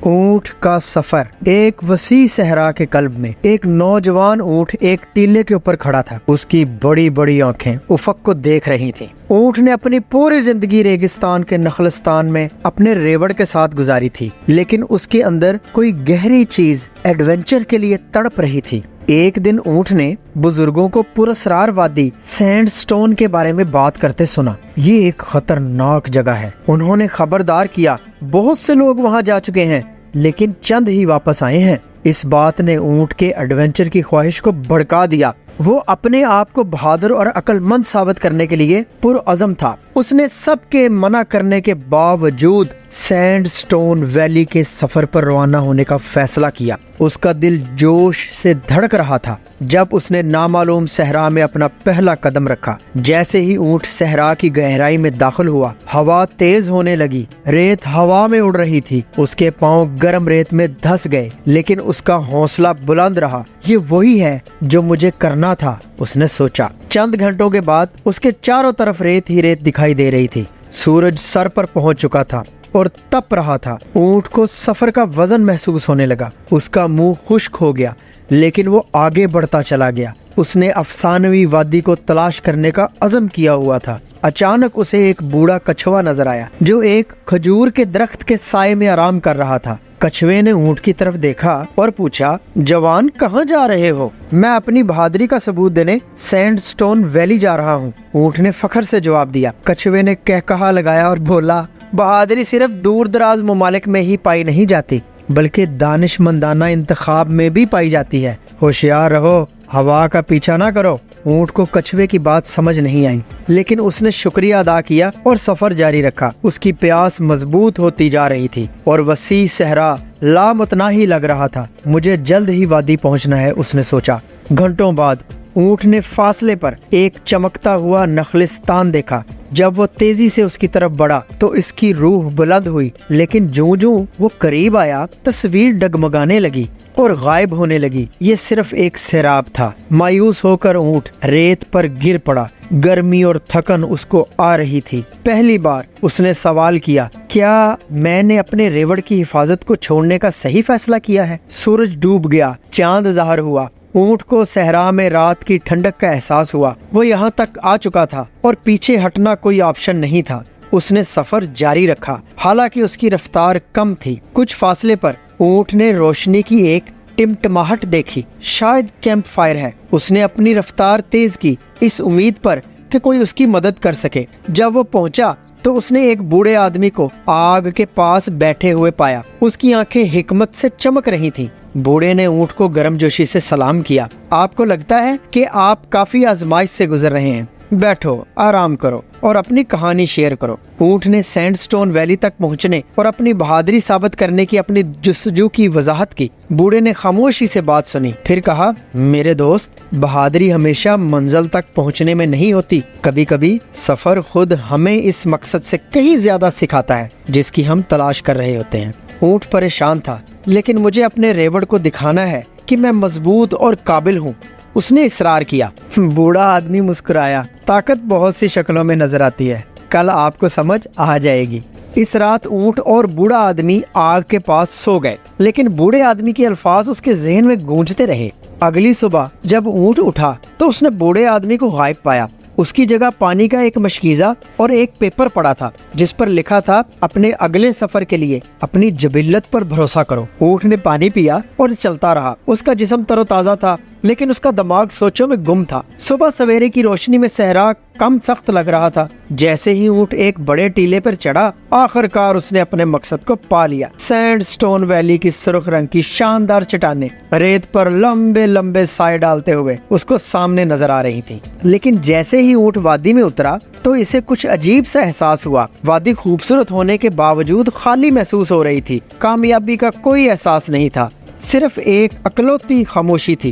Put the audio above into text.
اونٹ کا سفر۔ ایک وسیع صحرا کے قلب میں ایک نوجوان اونٹ ایک ٹیلے کے اوپر کھڑا تھا۔ اس کی بڑی بڑی آنکھیں افق کو دیکھ رہی تھیں۔ اونٹ نے اپنی پوری زندگی ریگستان کے نخلستان میں اپنے ریوڑ کے ساتھ گزاری تھی، لیکن اس کے اندر کوئی گہری چیز ایڈونچر کے لیے تڑپ رہی تھی۔ ایک دن اونٹ نے بزرگوں کو پراسرار وادی سینڈ سٹون کے بارے میں بات کرتے سنا۔ یہ ایک خطرناک جگہ ہے، انہوں نے خبردار کیا۔ بہت سے لوگ وہاں جا چکے ہیں لیکن چند ہی واپس آئے ہیں۔ اس بات نے اونٹ کے ایڈونچر کی خواہش کو بھڑکا دیا۔ وہ اپنے آپ کو بہادر اور عقل مند ثابت کرنے کے لیے پرعزم تھا۔ اس نے سب کے منع کرنے کے باوجود سینڈ سٹون ویلی کے سفر پر روانہ ہونے کا فیصلہ کیا۔ اس کا دل جوش سے دھڑک رہا تھا جب اس نے نامعلوم صحرا میں اپنا پہلا قدم رکھا۔ جیسے ہی اونٹ صحرا کی گہرائی میں داخل ہوا، ہوا تیز ہونے لگی، ریت ہوا میں اڑ رہی تھی۔ اس کے پاؤں گرم ریت میں دھس گئے، لیکن اس کا حوصلہ بلند رہا۔ یہ وہی ہے جو مجھے کرنا تھا، اس نے سوچا۔ چند گھنٹوں کے بعد اس کے چاروں طرف ریت ہی ریت دکھائی دے رہی تھی۔ سورج سر پر پہنچ چکا تھا اور تپ رہا تھا۔ اونٹ کو سفر کا وزن محسوس ہونے لگا۔ اس کا منہ خشک ہو گیا، لیکن وہ آگے بڑھتا چلا گیا۔ اس نے افسانوی وادی کو تلاش کرنے کا عزم کیا ہوا تھا۔ اچانک اسے ایک بوڑھا کچھوا نظر آیا جو ایک کھجور کے درخت کے سائے میں آرام کر رہا تھا۔ کچھوے نے اونٹ کی طرف دیکھا اور پوچھا، جوان کہاں جا رہے ہو؟ میں اپنی بہادری کا ثبوت دینے سینڈ سٹون ویلی جا رہا ہوں، اونٹ نے فخر سے جواب دیا۔ کچھوے نے کہا لگایا اور بولا، بہادری صرف دور دراز ممالک میں ہی پائی نہیں جاتی بلکہ دانش مندانہ انتخاب میں بھی پائی جاتی ہے۔ ہوشیار رہو، ہوا کا پیچھا نہ کرو۔ اونٹ کو کچھوے کی بات سمجھ نہیں آئی، لیکن اس نے شکریہ ادا کیا اور سفر جاری رکھا۔ اس کی پیاس مضبوط ہوتی جا رہی تھی اور وسیع صحرا لامتناہی لگ رہا تھا۔ مجھے جلد ہی وادی پہنچنا ہے، اس نے سوچا۔ گھنٹوں بعد اونٹ نے فاصلے پر ایک چمکتا ہوا نخلستان دیکھا۔ جب وہ تیزی سے اس کی طرف بڑھا تو اس کی روح بلند ہوئی، لیکن جوں جوں وہ قریب آیا تصویر ڈگمگانے لگی اور غائب ہونے لگی۔ یہ صرف ایک سیراب تھا۔ مایوس ہو کر اونٹ ریت پر گر پڑا۔ گرمی اور تھکن اس کو آ رہی تھی۔ پہلی بار اس نے سوال کیا، کیا میں نے اپنے ریوڑ کی حفاظت کو چھوڑنے کا صحیح فیصلہ کیا ہے؟ سورج ڈوب گیا، چاند ظاہر ہوا۔ اونٹ کو صحرا میں رات کی ٹھنڈک کا احساس ہوا۔ وہ یہاں تک آ چکا تھا اور پیچھے ہٹنا کوئی آپشن نہیں تھا۔ اس نے سفر جاری رکھا، حالانکہ اس کی رفتار کم تھی۔ کچھ فاصلے پر اونٹ نے روشنی کی ایک ٹمٹماہٹ دیکھی، شاید کیمپ فائر ہے۔ اس نے اپنی رفتار تیز کی، اس امید پر کہ کوئی اس کی مدد کر سکے۔ جب وہ پہنچا تو اس نے ایک بوڑھے آدمی کو آگ کے پاس بیٹھے ہوئے پایا۔ اس کی آنکھیں حکمت سے چمک رہی تھیں۔ بوڑھے نے اونٹ کو گرم جوشی سے سلام کیا۔ آپ کو لگتا ہے کہ آپ کافی آزمائش سے گزر رہے ہیں، بیٹھو، آرام کرو اور اپنی کہانی شیئر کرو۔ اونٹ نے سینڈ سٹون ویلی تک پہنچنے اور اپنی بہادری ثابت کرنے کی اپنی جستجو کی وضاحت کی۔ بوڑھے نے خاموشی سے بات سنی، پھر کہا، میرے دوست، بہادری ہمیشہ منزل تک پہنچنے میں نہیں ہوتی۔ کبھی کبھی سفر خود ہمیں اس مقصد سے کہیں زیادہ سکھاتا ہے جس کی ہم تلاش کر رہے ہوتے ہیں۔ اونٹ پریشان تھا، لیکن مجھے اپنے ریوڑ کو دکھانا ہے کہ میں مضبوط اور قابل ہوں، اس نے اصرار کیا۔ بوڑھا آدمی مسکرایا، طاقت بہت سی شکلوں میں نظر آتی ہے، کل آپ کو سمجھ آ جائے گی۔ اس رات اونٹ اور بوڑھا آدمی آگ کے پاس سو گئے، لیکن بوڑھے آدمی کے الفاظ اس کے ذہن میں گونجتے رہے۔ اگلی صبح جب اونٹ اٹھا تو اس نے بوڑھے آدمی کو غائب پایا۔ اس کی جگہ پانی کا ایک مشکیزہ اور ایک پیپر پڑا تھا جس پر لکھا تھا، اپنے اگلے سفر کے لیے اپنی جبلت پر بھروسہ کرو۔ اونٹ نے پانی پیا اور چلتا رہا۔ اس کا جسم تر و تازہ تھا، لیکن اس کا دماغ سوچوں میں گم تھا۔ صبح سویرے کی روشنی میں صحرا کم سخت لگ رہا تھا۔ جیسے ہی اونٹ ایک بڑے ٹیلے پر چڑھا، آخر کار اس نے اپنے مقصد کو پا لیا۔ سینڈ سٹون ویلی کی سرخ رنگ کی شاندار چٹانیں ریت پر لمبے لمبے سائے ڈالتے ہوئے اس کو سامنے نظر آ رہی تھی۔ لیکن جیسے ہی اونٹ وادی میں اترا تو اسے کچھ عجیب سا احساس ہوا۔ وادی خوبصورت ہونے کے باوجود خالی محسوس ہو رہی تھی۔ کامیابی کا کوئی احساس نہیں تھا، صرف ایک اکلوتی خاموشی تھی۔